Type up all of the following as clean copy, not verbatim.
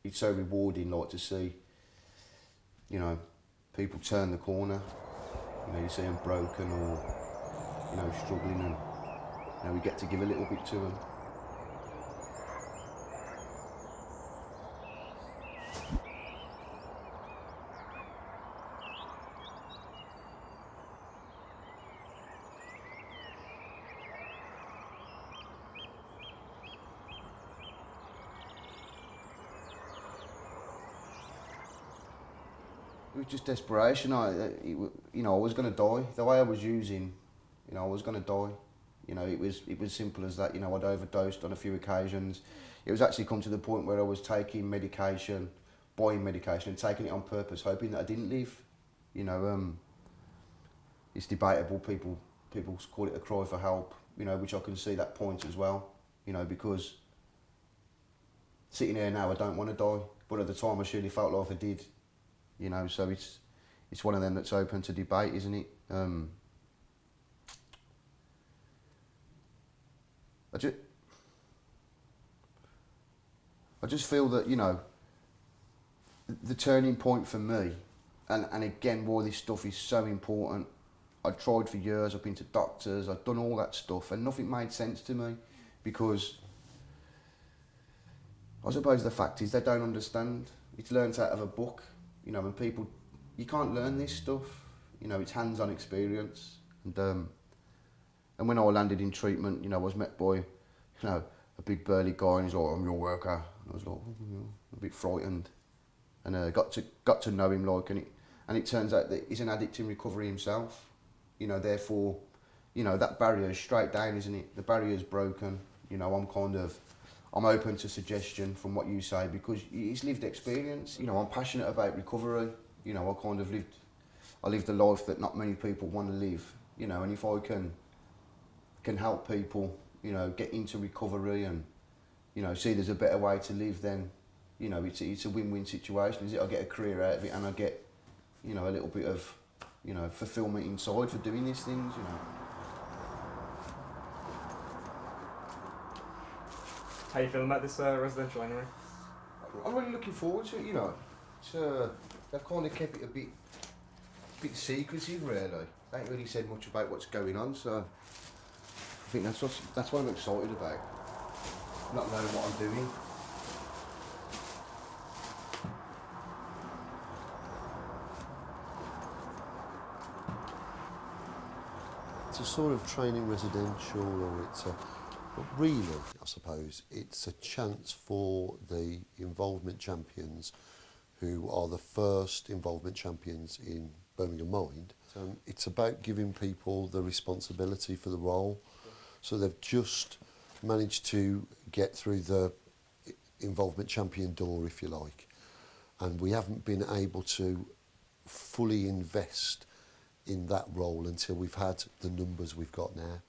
it's so rewarding, like, to see, you know, people turn the corner. You know, you see them broken or, you know, struggling, and, you know, we get to give a little bit to them. It was just desperation. You know, I was going to die. The way I was using, you know, I was going to die. You know, it was simple as that. You know, I'd overdosed on a few occasions. It was actually come to the point where I was taking medication, buying medication, and taking it on purpose, hoping that I didn't live. You know, it's debatable. People call it a cry for help. You know, which I can see that point as well. You know, because sitting here now, I don't want to die, but at the time, I surely felt like I did. You know, so it's one of them that's open to debate, isn't it? I just feel that, you know, the turning point for me, and again, why this stuff is so important. I've tried for years. I've been to doctors. I've done all that stuff, and nothing made sense to me, because I suppose the fact is they don't understand. It's learnt out of a book. You know, and people, you can't learn this stuff. You know, it's hands-on experience. And when I landed in treatment, you know, I was met by, you know, a big burly guy, and he's like, "I'm your worker." And I was like, a bit frightened, and got to know him, like, and it turns out that he's an addict in recovery himself. You know, therefore, you know, that barrier is straight down, isn't it? The barrier is broken. You know, I'm open to suggestion from what you say, because it's lived experience. You know, I'm passionate about recovery. You know, I lived a life that not many people want to live. You know, and if I can help people, you know, get into recovery and, you know, see there's a better way to live, then, you know, it's a win-win situation, is it? I get a career out of it, and I get, you know, a little bit of, you know, fulfilment inside for doing these things, you know. How you feeling about this residential anyway? I'm really looking forward to it, you know. They've kind of kept it a bit secretive, really. They ain't really said much about what's going on, so I think that's what I'm excited about. Not knowing what I'm doing. It's a sort of training residential, or but really, I suppose, it's a chance for the involvement champions, who are the first involvement champions in Birmingham Mind. It's about giving people the responsibility for the role. So they've just managed to get through the involvement champion door, if you like, and we haven't been able to fully invest in that role until we've had the numbers we've got now.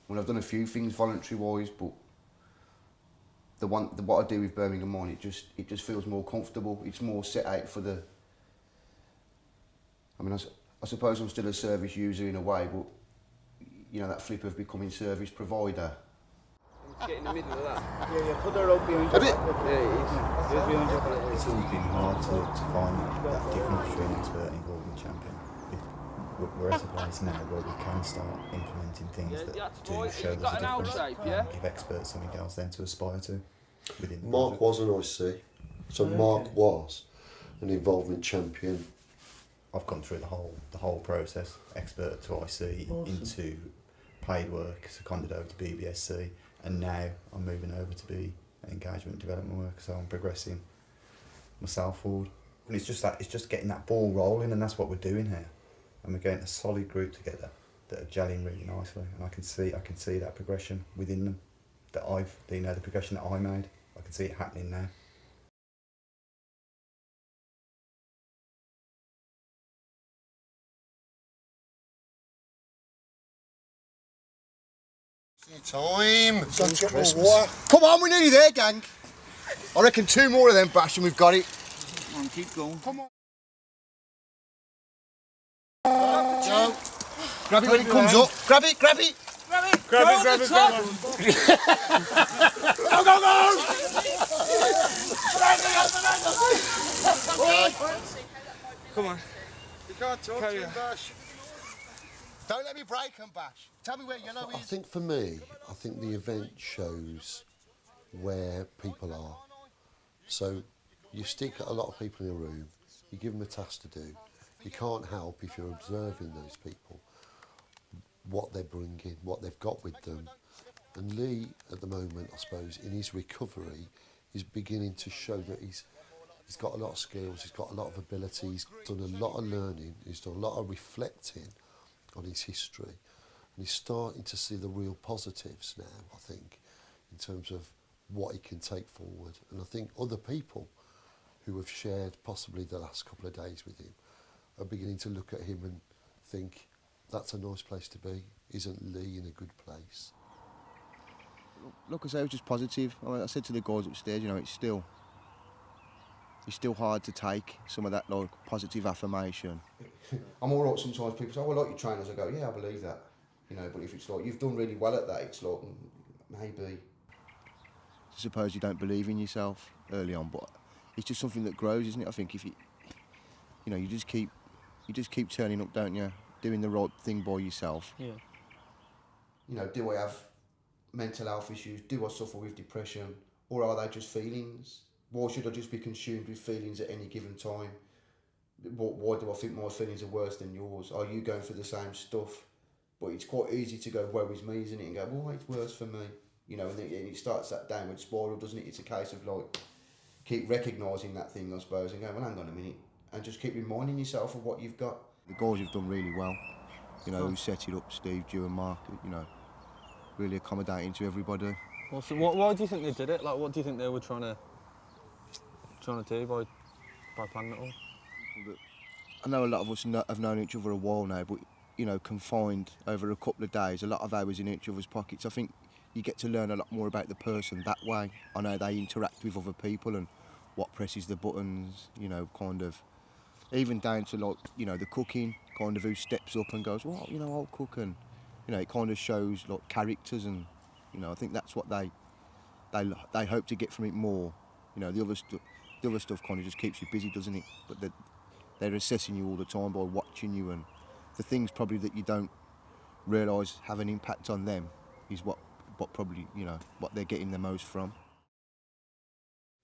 Well, I've done a few things voluntary-wise, but what I do with Birmingham Mind, it just feels more comfortable. It's more set out for the. I mean, I suppose I'm still a service user in a way, but, you know, that flip of becoming service provider. Get in the middle of that. Yeah, put the rope behind you. It's always been hard to find that difference between expert and involvement champion. We're at a place now where we can start implementing things that do show there's a difference, and give experts something else then to aspire to within the Mark project. was an IC, so Mark was an involvement champion. I've gone through the whole process, expert to IC, into paid work, seconded over to BBSC, and now I'm moving over to be an engagement development worker, so I'm progressing myself forward. And it's just getting that ball rolling, and that's what we're doing here. And we're getting a solid group together that are gelling really nicely, and I can see that progression within them, the progression that I made. I can see it happening now. Time! It's Christmas. Come on, we're nearly there, gang. I reckon 2 more of them, Bash, and we've got it. Come on, keep going. Come on. Joe. Grab it when it comes up. Grab it, grab it. Grab it! Grab it, grab it, grab it. Go, go, go! Come on. You can't talk Carry to him, on. Bash. Don't let me break him, Bash. Tell me where yellow I is. think for me, I think the event shows where people are. So you stick a lot of people in a room, you give them a task to do. You can't help if you're observing those people, what they're bringing, what they've got with them. And Lee, at the moment, I suppose, in his recovery, is beginning to show that he's got a lot of skills, he's got a lot of ability, he's done a lot of learning, he's done a lot of reflecting on his history. And he's starting to see the real positives now, I think, in terms of what he can take forward. And I think other people who have shared possibly the last couple of days with him are beginning to look at him and think, that's a nice place to be. Isn't Lee in a good place? Like I say, it was just positive. I said to the guys upstairs, you know, it's still hard to take some of that like positive affirmation. I'm all right sometimes. People say, "Oh, I like your trainers." I go, "Yeah, I believe that." You know, but if it's like you've done really well at that, it's like maybe. I suppose you don't believe in yourself early on, but it's just something that grows, isn't it? I think if you know, you just keep turning up, don't you? Doing the right thing by yourself. Yeah. You know, do I have mental health issues? Do I suffer with depression? Or are they just feelings? Why should I just be consumed with feelings at any given time? Why do I think my feelings are worse than yours? Are you going through the same stuff? But it's quite easy to go, woe is me, isn't it? And go, well, it's worse for me. You know, and it starts that downward spiral, doesn't it? It's a case of like, keep recognising that thing, I suppose, and go, well, hang on a minute. And just keep reminding yourself of what you've got. The guys have done really well. You know, who set it up, Steve, Joe and Mark, you know, really accommodating to everybody. Well, so why do you think they did it? Like, what do you think they were trying to do by planning it all? I know a lot of us have known each other a while now, but, you know, confined over a couple of days, a lot of hours in each other's pockets. I think you get to learn a lot more about the person that way. I know they interact with other people and what presses the buttons, you know, kind of, even down to like, you know, the cooking, kind of who steps up and goes, well, you know, I'll cook, and, you know, it kind of shows like characters, and, you know, I think that's what they hope to get from it more. You know, the other stuff kind of just keeps you busy, doesn't it? But they're assessing you all the time by watching you, and the things probably that you don't realise have an impact on them is what probably, you know, what they're getting the most from.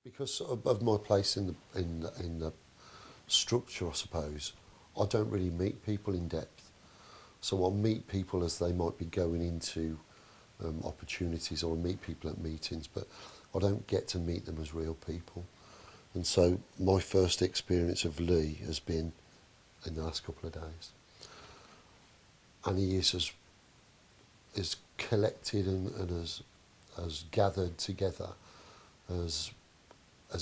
Because of my place in the structure, I suppose, I don't really meet people in depth. So I'll meet people as they might be going into opportunities, or meet people at meetings, but I don't get to meet them as real people. And so my first experience of Lee has been in the last couple of days. And he is as collected and as gathered together as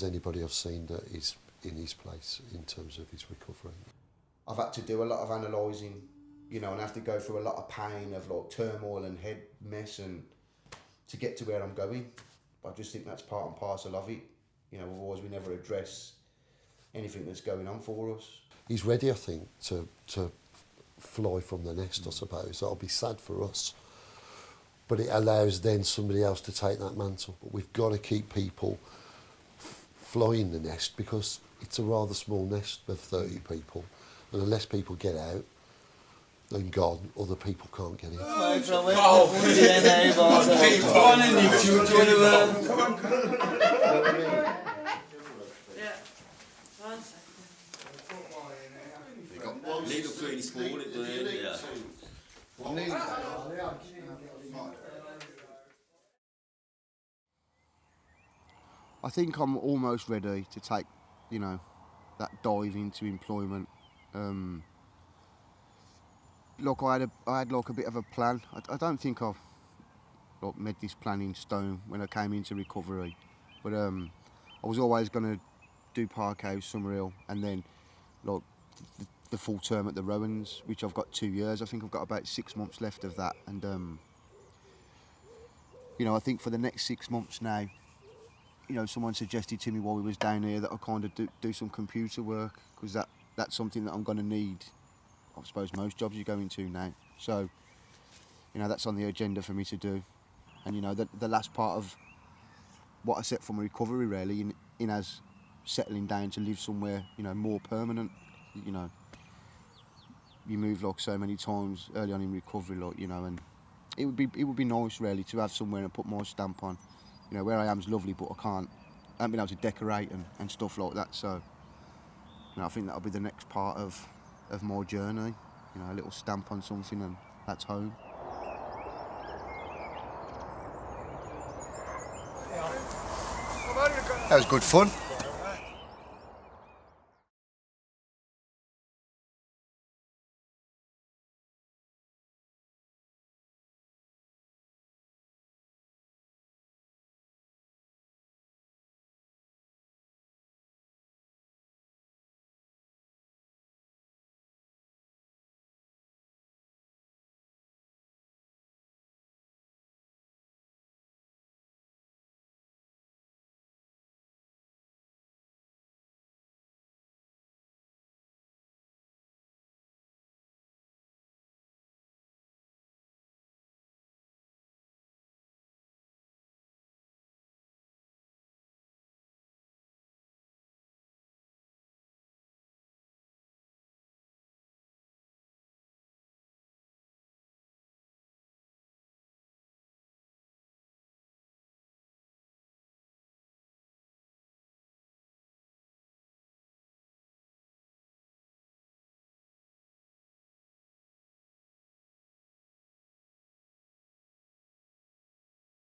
anybody I've seen that is in his place in terms of his recovery. I've had to do a lot of analysing, you know, and I have to go through a lot of pain of like turmoil and head mess and to get to where I'm going. I just think that's part and parcel of it. You know, otherwise we never address anything that's going on for us. He's ready, I think, to fly from the nest, I suppose. That'll be sad for us. But it allows then somebody else to take that mantle. But we've got to keep people flying the nest, because it's a rather small nest of 30 people. And unless people get out, then gone, other people can't get in. Lee looks really small, it doesn't, yeah. I think I'm almost ready to take, you know, that dive into employment. Look, I had like a bit of a plan. I don't think I've like made this plan in stone when I came into recovery, but I was always going to do Park House, Summerhill, and then like the full term at the Rowans, which I've got 2 years. I think I've got about 6 months left of that, and you know, I think for the next 6 months now, you know, someone suggested to me while we was down here that I kind of do some computer work, because that's something that I'm going to need. I suppose most jobs you go into now. So, you know, that's on the agenda for me to do. And you know, the last part of what I set for my recovery really in as settling down to live somewhere, you know, more permanent. You know, you move like so many times early on in recovery, like, you know, and it would be nice really to have somewhere and put my stamp on. You know, where I am is lovely, but I haven't been able to decorate and stuff like that. So, you know, I think that'll be the next part of my journey. You know, a little stamp on something, and that's home. That was good fun.